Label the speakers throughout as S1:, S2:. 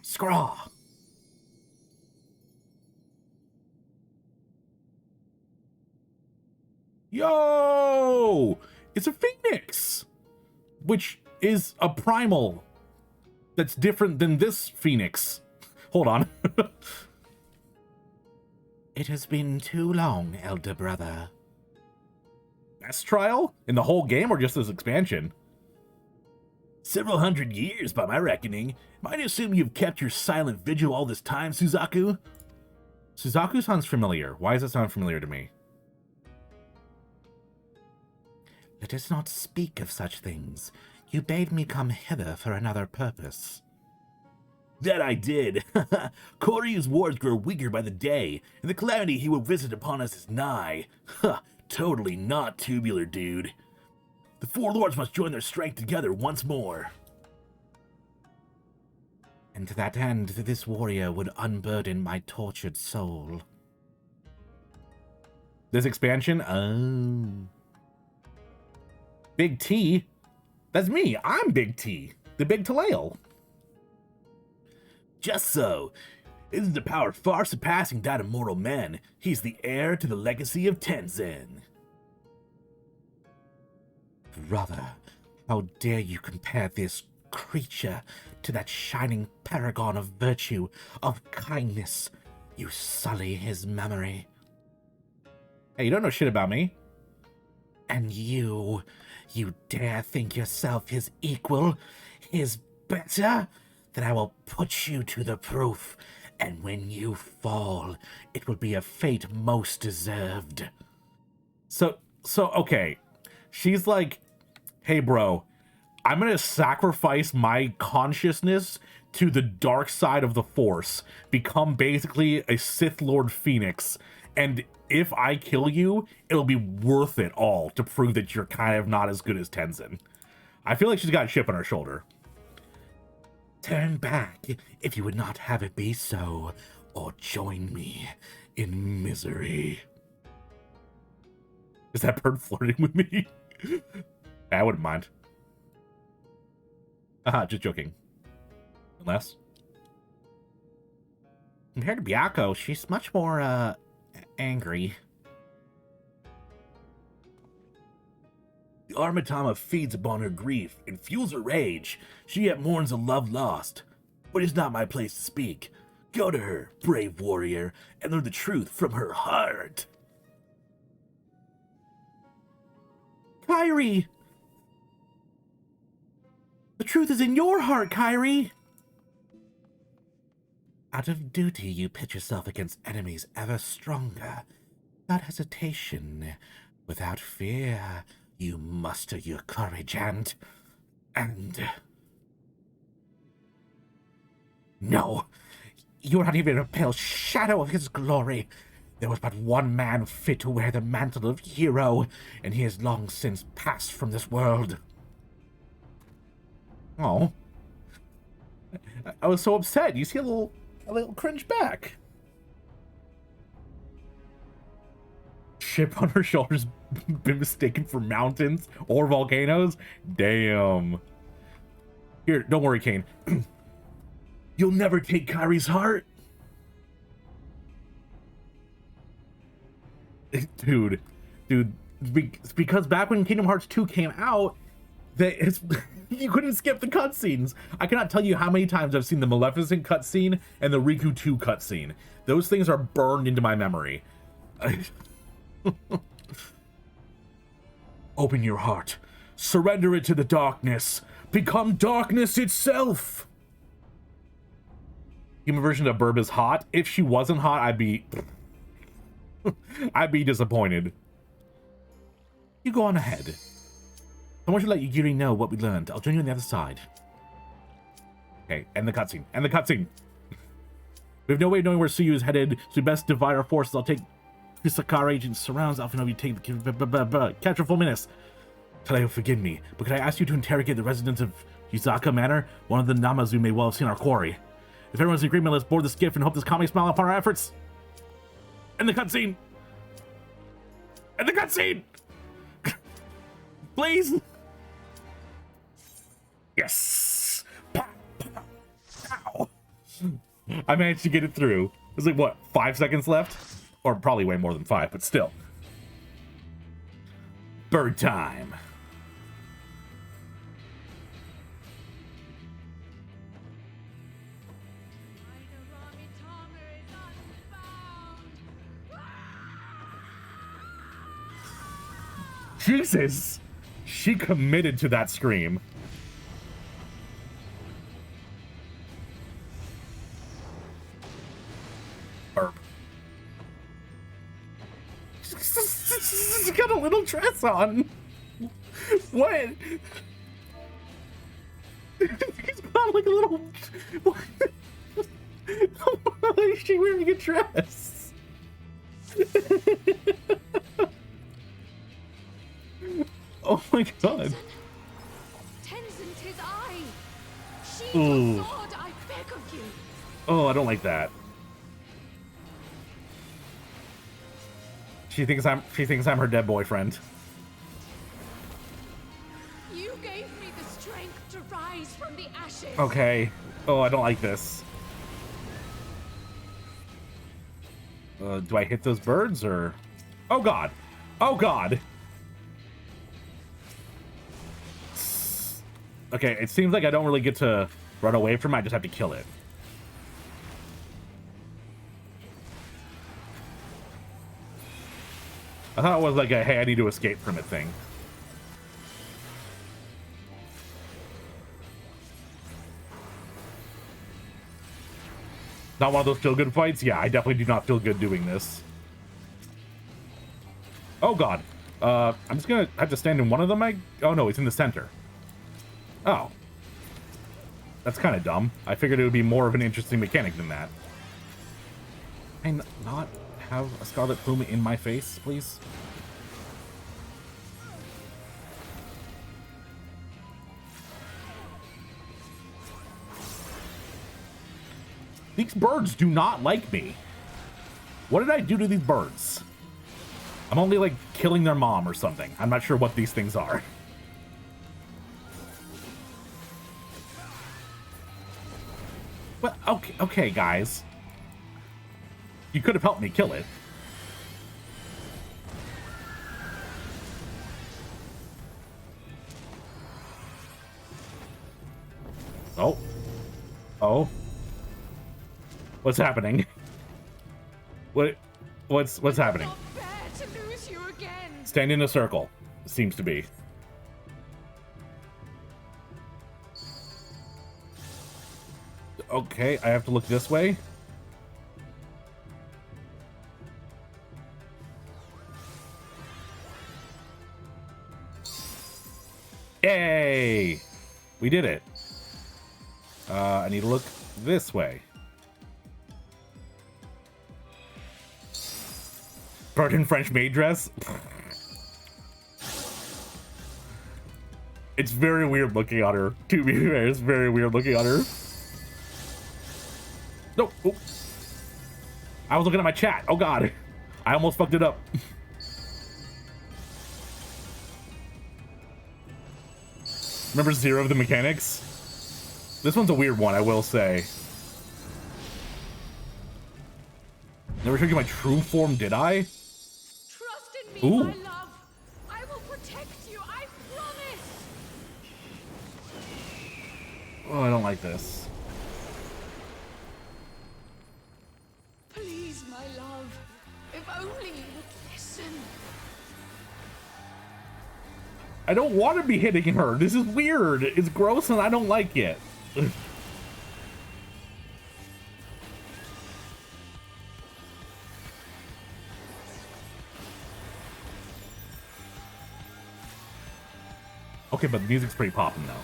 S1: Scraw! Yo! It's a phoenix! Which is a primal that's different than this phoenix. Hold on. It has been too long, elder brother. Best trial? In the whole game or just this expansion? Several hundred years, by my reckoning. Might assume you've kept your silent vigil all this time, Suzaku? Suzaku sounds familiar. Why does it sound familiar to me? Let us not speak of such things. You bade me come hither for another purpose. That I did. Koryu's wards grow weaker by the day, and the calamity he will visit upon us is nigh. Totally not tubular, dude. The four lords must join their strength together once more. And to that end, this warrior would unburden my tortured soul. This expansion? Oh. Big T? That's me. I'm Big T. The Big Talail. Just so. This is a power far surpassing that of mortal men. He's the heir to the legacy of Tenzin. Brother, how dare you compare this creature to that shining paragon of virtue, of kindness. You sully his memory. Hey, you don't know shit about me. And you dare think yourself his equal, his better? Then I will put you to the proof, and when you fall, it will be a fate most deserved. So, okay. She's like, hey bro, I'm gonna sacrifice my consciousness to the dark side of the Force, become basically a Sith Lord Phoenix, and if I kill you, it'll be worth it all to prove that you're kind of not as good as Tenzin. I feel like she's got a chip on her shoulder. Turn back if you would not have it be so, or join me in misery. Is that bird flirting with me? I wouldn't mind. Just joking. Unless. Compared to Byakko, she's much more, angry. The Armatama feeds upon her grief and fuels her rage. She yet mourns a love lost. But it's not my place to speak. Go to her, brave warrior, and learn the truth from her heart. Kairi! The truth is in your heart, Kairi! Out of duty, you pit yourself against enemies ever stronger. Without hesitation, without fear, you muster your courage and... No, you're not even a pale shadow of his glory. There was but one man fit to wear the mantle of hero, and he has long since passed from this world. Oh. I was so upset. You see a little cringe back. Ship on her shoulders been mistaken for mountains or volcanoes? Damn. Here, don't worry, Kane. You'll never take Kairi's heart. Dude, it's because back when Kingdom Hearts 2 came out, you couldn't skip the cutscenes. I cannot tell you how many times I've seen the Maleficent cutscene and the Riku 2 cutscene. Those things are burned into my memory. Open your heart. Surrender it to the darkness. Become darkness itself. Human version of Burb is hot. If she wasn't hot, I'd be disappointed. You go on ahead. I want you to let Yuri know what we learned. I'll join you on the other side. Okay, end the cutscene. End the cutscene. We have no way of knowing where Suyu is headed, so we best divide our forces. I'll take the Sakara agent surrounds. Alpha you take the capture full minutes. Taleo, forgive me, but could I ask you to interrogate the residents of Yuzaka Manor? One of the Namazu may well have seen our quarry. If everyone's in agreement, let's board the skiff and hope this comic smile upon our efforts. End the cutscene. End the cutscene. Please. Yes. Pow, pow, pow. I managed to get it through. It was like, what, 5 seconds left? Or probably way more than 5, but still. Bird time. Jesus! She committed to that scream. Burp. She's got a little dress on. What? She's got like a little... Why is she wearing a dress? Oh my god.
S2: Tenzin, 'tis I. Sheathe
S1: Ooh.
S2: your sword, I beg of you.
S1: Oh, I don't like that. She thinks I'm her dead boyfriend.
S2: You gave me the strength to rise from the ashes.
S1: Okay. Oh, I don't like this. Do I hit those birds or... Oh god. Oh god. Okay, it seems like I don't really get to run away from it. I just have to kill it. I thought it was like a, hey, I need to escape from it thing. Not one of those feel-good fights? Yeah, I definitely do not feel good doing this. Oh god. I'm just gonna have to stand in one of them. Oh no, it's in the center. Oh. That's kind of dumb. I figured it would be more of an interesting mechanic than that. Can I not have a Scarlet Plume in my face, please? These birds do not like me. What did I do to these birds? I'm only like killing their mom or something. I'm not sure what these things are. Well, okay, guys. You could have helped me kill it. Oh. Oh. What's happening? What's happening?
S2: Not fair to lose you again.
S1: Stand in a circle. Seems to be. Okay, I have to look this way. Yay! We did it. I need to look this way. Bird in French maid dress? It's very weird looking on her. To be fair, it's very weird looking on her. No. Oh. I was looking at my chat. Oh god. I almost fucked it up. Remember Zero of the Mechanics? This one's a weird one, I will say. Never showed you my true form, did I?
S2: Trust in me,
S1: Ooh.
S2: my love. I will protect you, I promise.
S1: Oh, I don't like this.
S2: Please, my love. If only you would listen.
S1: I don't want to be hitting her. This is weird. It's gross and I don't like it. Okay, but the music's pretty poppin' though.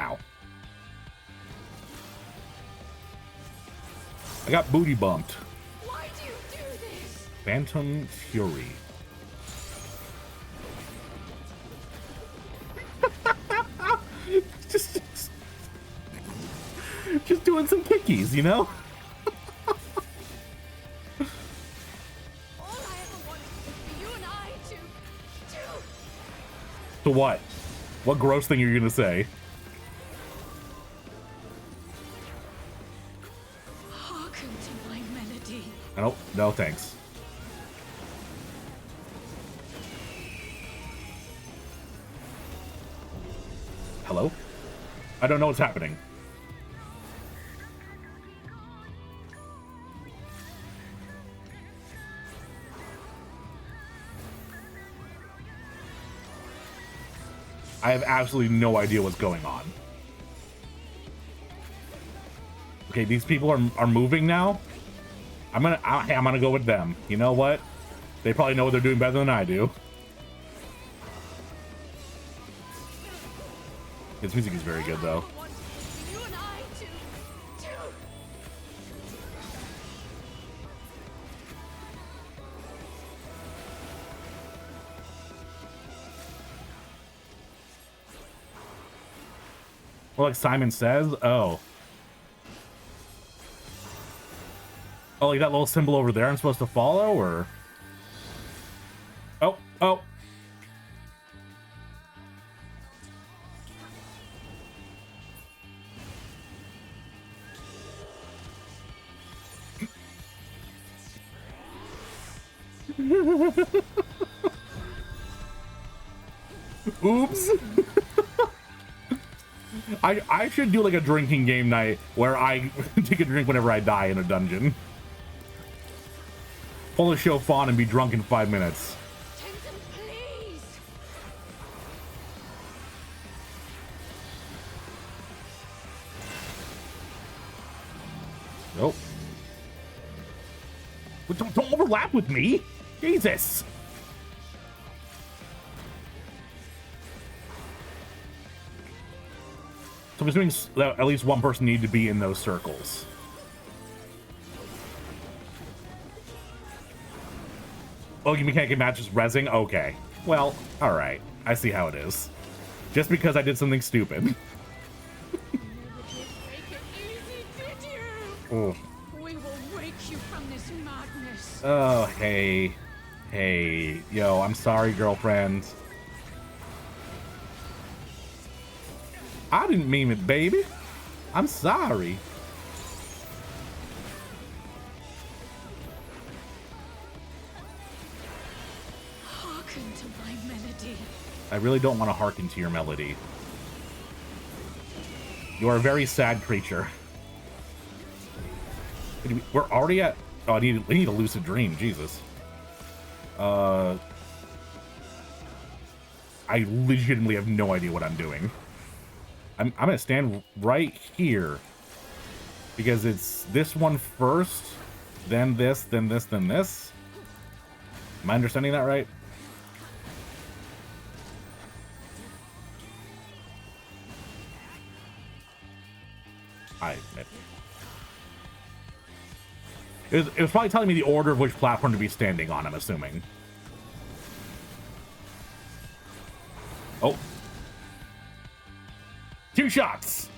S1: Ow. I got booty bumped.
S2: Why do you do this?
S1: Phantom Fury. just doing some kickies, you know?
S2: All I ever wanted was for you and I to
S1: To what? What gross thing are you gonna say? Oh, no thanks. Hello? I don't know what's happening. I have absolutely no idea what's going on. Okay, these people are moving now. I'm gonna go with them. You know what? They probably know what they're doing better than I do. His music is very good, though.
S2: You and I to
S1: Well, like Simon says, oh, like that little symbol over there I'm supposed to follow, or? Oh. Oops. I should do like a drinking game night where I take a drink whenever I die in a dungeon. Pull a show fawn and be drunk in 5 minutes.
S2: Tenzin, please.
S1: Nope. But don't overlap with me. Jesus. So I'm assuming that at least one person needed to be in those circles. Oh, you can't get matches rezzing? Okay. Well, alright. I see how it is. Just because I did something stupid.
S2: You never did make it easy, did you?
S1: Oh.
S2: We will wake you from this madness.
S1: Oh, hey. Hey. Yo, I'm sorry, girlfriend. I didn't mean it, baby. I'm sorry.
S2: Hearken to my melody.
S1: I really don't want to hearken to your melody. You are a very sad creature. We're already at... Oh, I need a lucid dream. Jesus. I legitimately have no idea what I'm doing. I'm gonna stand right here. Because it's this one first, then this, then this, then this. Am I understanding that right? I admit. It was probably telling me the order of which platform to be standing on, I'm assuming. Oh. 2 shots!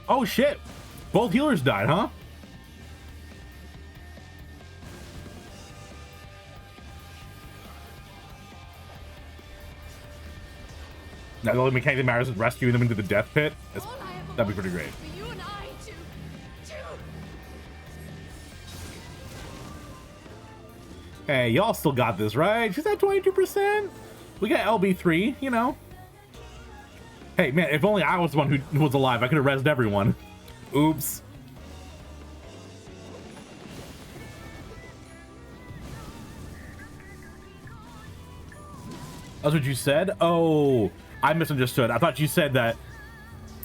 S1: Oh shit! Both healers died, huh? Now the only mechanic that matters is rescuing them into the death pit. That'd be pretty great.
S2: For you and I to
S1: Hey, y'all still got this, right? She's at 22%. We got LB3, you know. Hey, man, if only I was the one who was alive, I could have rezzed everyone. Oops. That's what you said? Oh, I misunderstood. I thought you said that.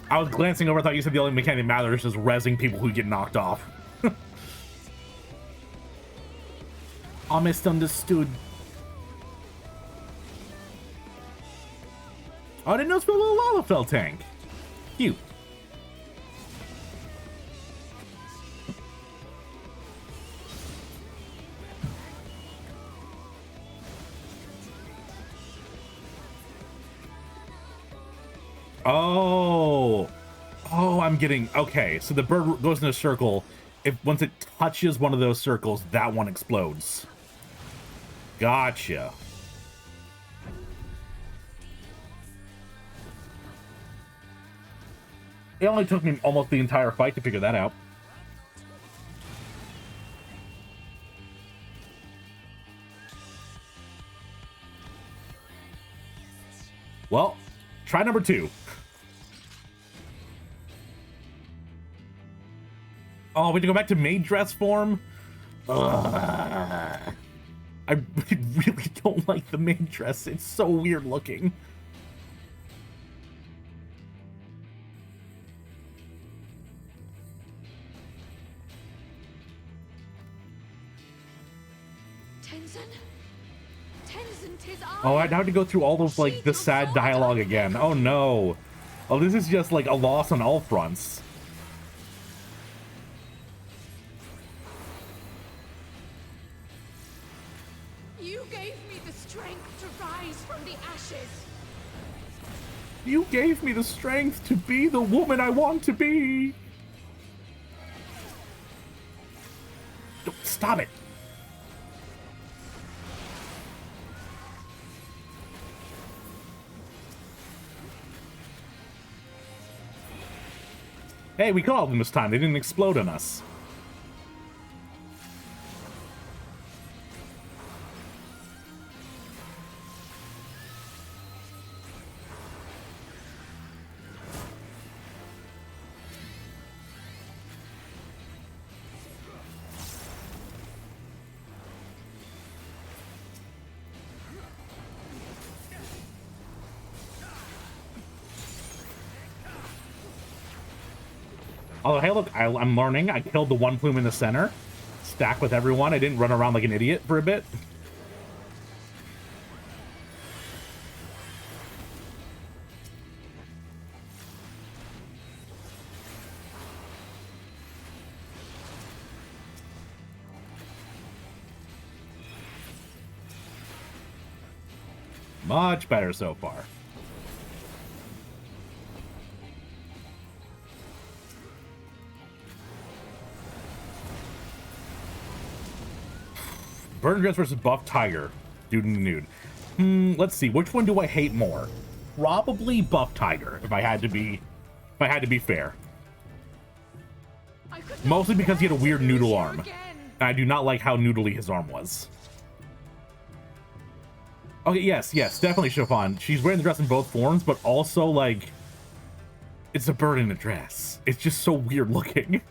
S1: I was glancing over. I thought you said the only mechanic that matters is rezzing people who get knocked off. I misunderstood. Oh, I didn't know it's a little Lalafell tank. Cute. Oh, I'm getting, okay, so the bird goes in a circle. Once it touches one of those circles, that one explodes. Gotcha. It only took me almost the entire fight to figure that out. Well, try number 2. Oh, we have to go back to maid dress form? Ugh. I really don't like the maid dress. It's so weird looking. Oh, I have to go through all of, like, the sad dialogue again. Oh, no. Oh, this is just, like, a loss on all fronts.
S2: You gave me the strength to rise from the ashes.
S1: You gave me the strength to be the woman I want to be. Stop it. Hey, we called them this time. They didn't explode on us. Oh, hey, look, I'm learning. I killed the one plume in the center. Stack with everyone. I didn't run around like an idiot for a bit. Much better so far. Burn Dress versus Buff Tiger. Dude in the nude. Let's see. Which one do I hate more? Probably Buff Tiger, if I had to be fair. Mostly because he had a weird noodle arm. And I do not like how noodly his arm was. Okay, yes, definitely Chiffon. She's wearing the dress in both forms, but also, like, it's a bird in a dress. It's just so weird looking.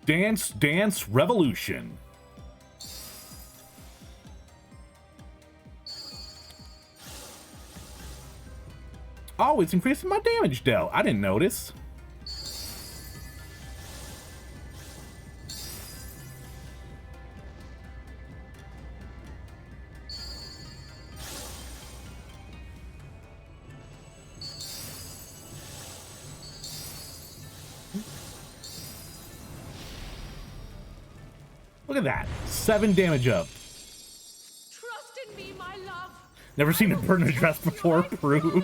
S1: Dance Revolution. Oh, it's increasing my damage dealt. I didn't notice. Look at that. 7 damage up.
S2: Trust in me, my love.
S1: Never seen a burn a dress before, Prue.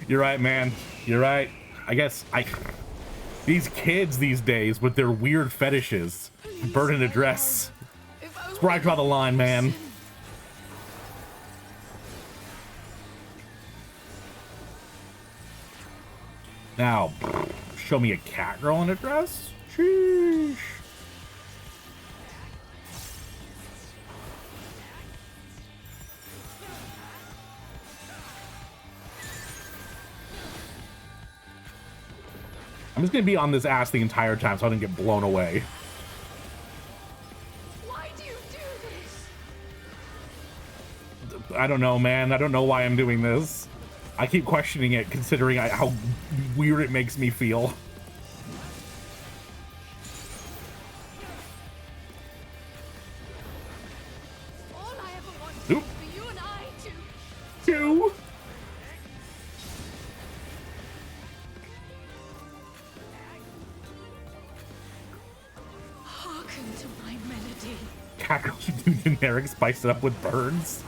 S1: You're right, man. You're right. I guess these kids these days with their weird fetishes. Burn in a dress. That's where I draw the line, man. Now, show me a cat girl in a dress? Sheesh. I'm just gonna be on this ass the entire time so I don't get blown away.
S2: Why do you do this?
S1: I don't know, man. I don't know why I'm doing this. I keep questioning it, considering how weird it makes me feel.
S2: All I ever wanted was for you and I to...
S1: Two.
S2: Hearken to my melody.
S1: Cackle should do generic, spice it up with birds.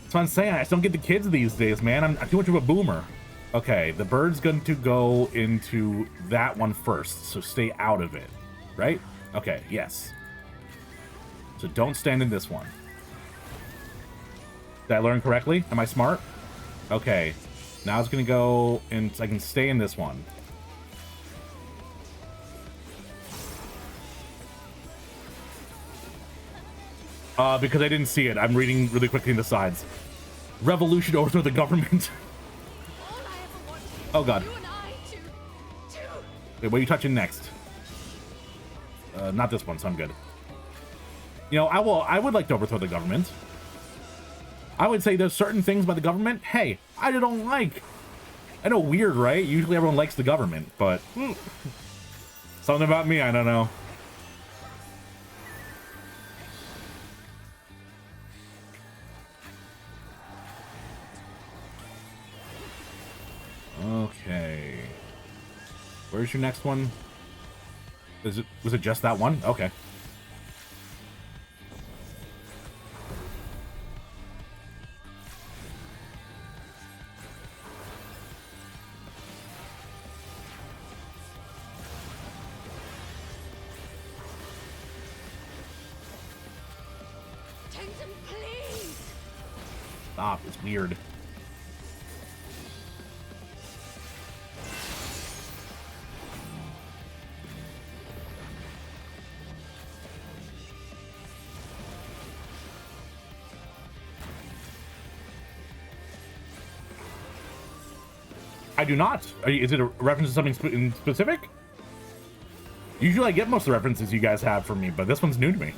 S1: That's what I'm saying. I just don't get the kids these days, man. I'm too much of a boomer. Okay, the bird's going to go into that one first, so stay out of it, right? Okay, yes. So don't stand in this one. Did I learn correctly? Am I smart? Okay. Now it's going to go, and I can stay in this one. Because I didn't see it. I'm reading really quickly in the sides. Revolution overthrow the government.
S2: All I ever wanted
S1: Oh, God.
S2: you and I to...
S1: Wait, what are you touching next? Not this one, so I'm good. You know, I would like to overthrow the government. I would say there's certain things by the government, hey, I don't like. I know, weird, right? Usually everyone likes the government, but something about me, I don't know. Okay. Where's your next one? Was it just that one? Okay.
S2: Tenton, please!
S1: Stop, it's weird. I do not. Is it a reference to something in specific? Usually I get most of the references you guys have for me, but this one's new to me.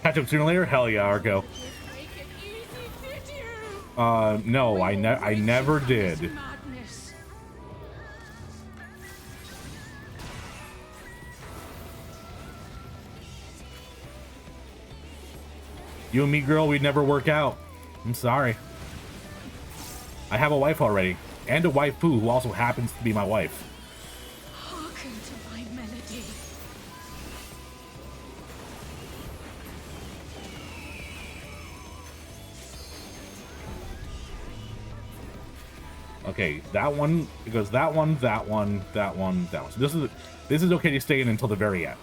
S1: Catch up sooner or later? Hell yeah, Argo.
S2: Make it easy, did you?
S1: No, I never did.
S2: Madness.
S1: You and me, girl, we'd never work out. I'm sorry. I have a wife already, and a waifu who also happens to be my wife.
S2: Hearken to my melody.
S1: Okay, that one, it goes that one, that one, that one, that one. So this is okay to stay in until the very end.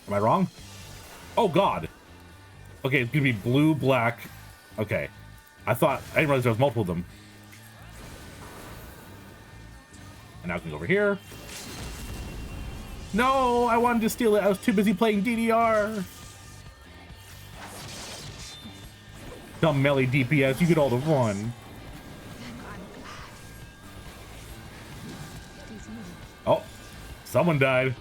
S1: Am I wrong? Oh, God. Okay, it's gonna be blue, black. Okay. I didn't realize there was multiple of them. And now I can go over here. No, I wanted to steal it. I was too busy playing DDR. Dumb melee DPS, you get all the fun.
S2: Then I'm glad. It is me.
S1: Oh, someone died.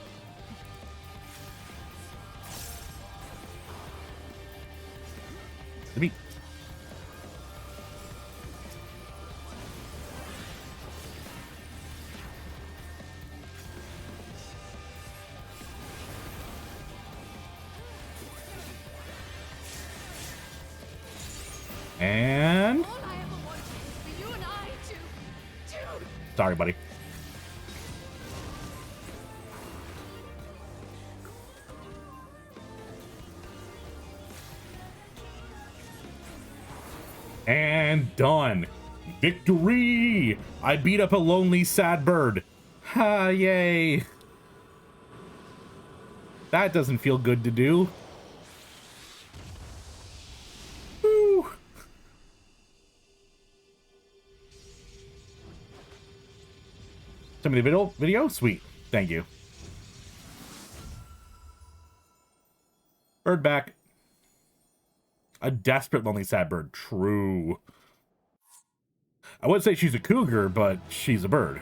S1: Me. And
S2: All I ever wanted was for you and I to...
S1: sorry, buddy. And done. Victory! I beat up a lonely, sad bird. Ha, yay. That doesn't feel good to do. Woo. Send me the video? Sweet. Thank you. Bird back. A desperate, lonely, sad bird. True. I would say she's a cougar, but she's a bird.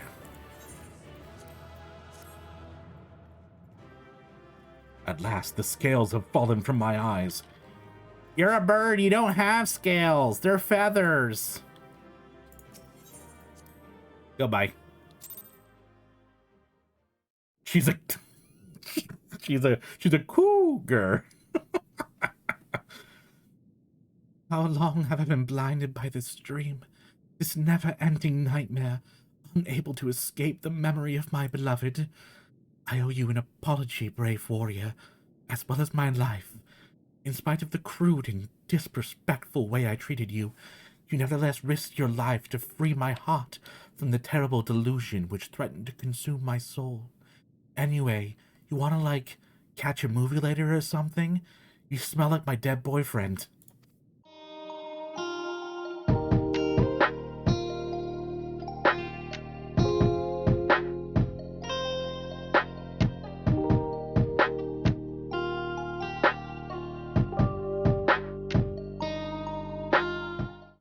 S1: At last, the scales have fallen from my eyes. You're a bird. You don't have scales. They're feathers. Goodbye. She's a... she's a cougar. How long have I been blinded by this dream? This never-ending nightmare, unable to escape the memory of my beloved. I owe you an apology, brave warrior, as well as my life. In spite of the crude and disrespectful way I treated you, you nevertheless risked your life to free my heart from the terrible delusion which threatened to consume my soul. Anyway, you wanna, catch a movie later or something? You smell like my dead boyfriend.